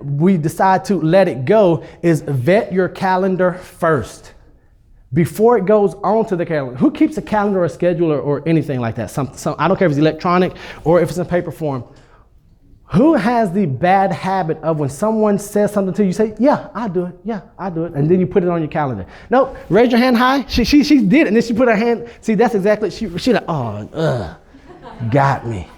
we decide to let it go is vet your calendar first before it goes on to the calendar. Who keeps a calendar or a schedule or anything like that? I don't care if it's electronic or if it's in paper form. Who has the bad habit of when someone says something to you, you say, yeah, I'll do it. Yeah, I'll do it. And then you put it on your calendar. Nope. Raise your hand high. She did it. And then she put her hand. See, that's exactly, she like, got me.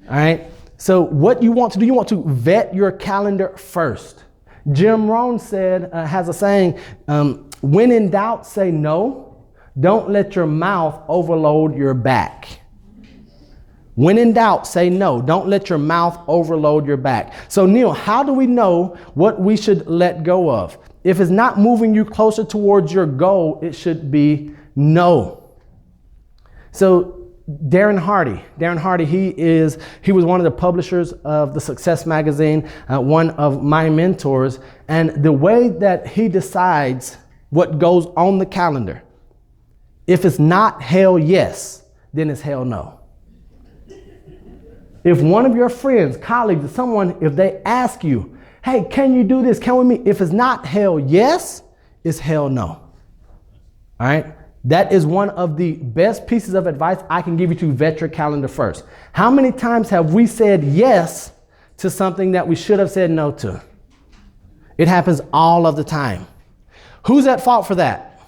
All right. So what you want to do, you want to vet your calendar first. Rohn said, has a saying, when in doubt, say no. Don't let your mouth overload your back. When in doubt, say no. Don't let your mouth overload your back. So Neal, how do we know what we should let go of? If it's not moving you closer towards your goal, it should be no. So Darren Hardy, he was one of the publishers of the Success magazine, one of my mentors. And the way that he decides what goes on the calendar, if it's not hell yes, then it's hell no. If one of your friends, colleagues, or someone, if they ask you, hey, can you do this? Can we meet? If it's not hell yes, it's hell no. All right? That is one of the best pieces of advice I can give you to vet your calendar first. How many times have we said yes to something that we should have said no to? It happens all of the time. Who's at fault for that?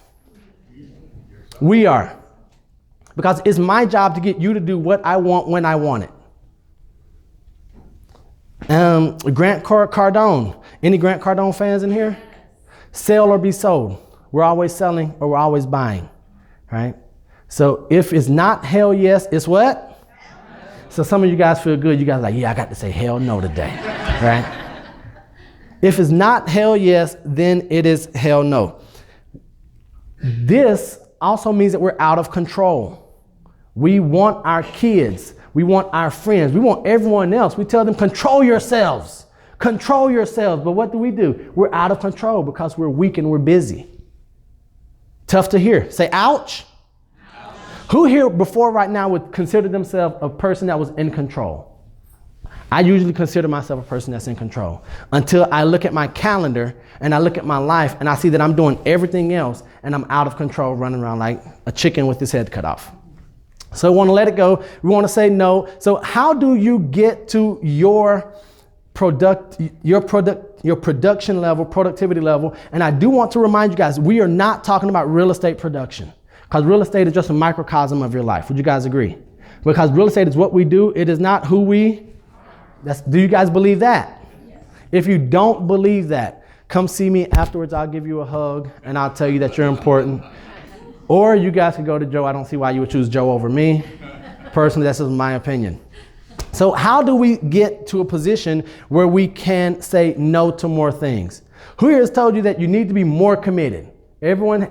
We are. Because it's my job to get you to do what I want when I want it. Grant Cardone. Any Grant Cardone fans in here? Sell or be sold. We're always selling or we're always buying. Right? So if it's not hell yes, it's what? So some of you guys feel good. You guys are like, yeah, I got to say hell no today. Right? If it's not hell yes, then it is hell no. This also means that we're out of control. We want our kids. We want our friends. We want everyone else. We tell them, control yourselves. Control yourselves. But what do? We're out of control because we're weak and we're busy. Tough to hear. Say, ouch. Ouch. Who here before right now would consider themselves a person that was in control? I usually consider myself a person that's in control until I look at my calendar and I look at my life and I see that I'm doing everything else and I'm out of control, running around like a chicken with his head cut off. So we want to let it go. We want to say no. So how do you get to your production level, productivity level? And I do want to remind you guys, we are not talking about real estate production because real estate is just a microcosm of your life. Would you guys agree? Because real estate is what we do. It is not who we. Do you guys believe that? Yes. If you don't believe that, come see me afterwards. I'll give you a hug and I'll tell you that you're important. Or you guys can go to Joe. I don't see why you would choose Joe over me. Personally, that's just my opinion. So how do we get to a position where we can say no to more things? Who here has told you that you need to be more committed? Everyone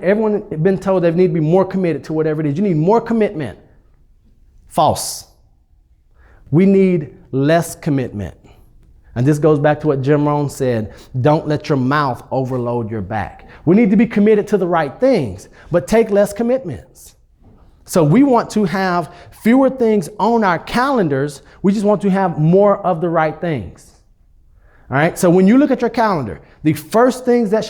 been told they need to be more committed to whatever it is. You need more commitment. False. We need less commitment. And this goes back to what Rohn said. Don't let your mouth overload your back. We need to be committed to the right things, but take less commitments. So we want to have fewer things on our calendars. We just want to have more of the right things. All right. So when you look at your calendar, the first things that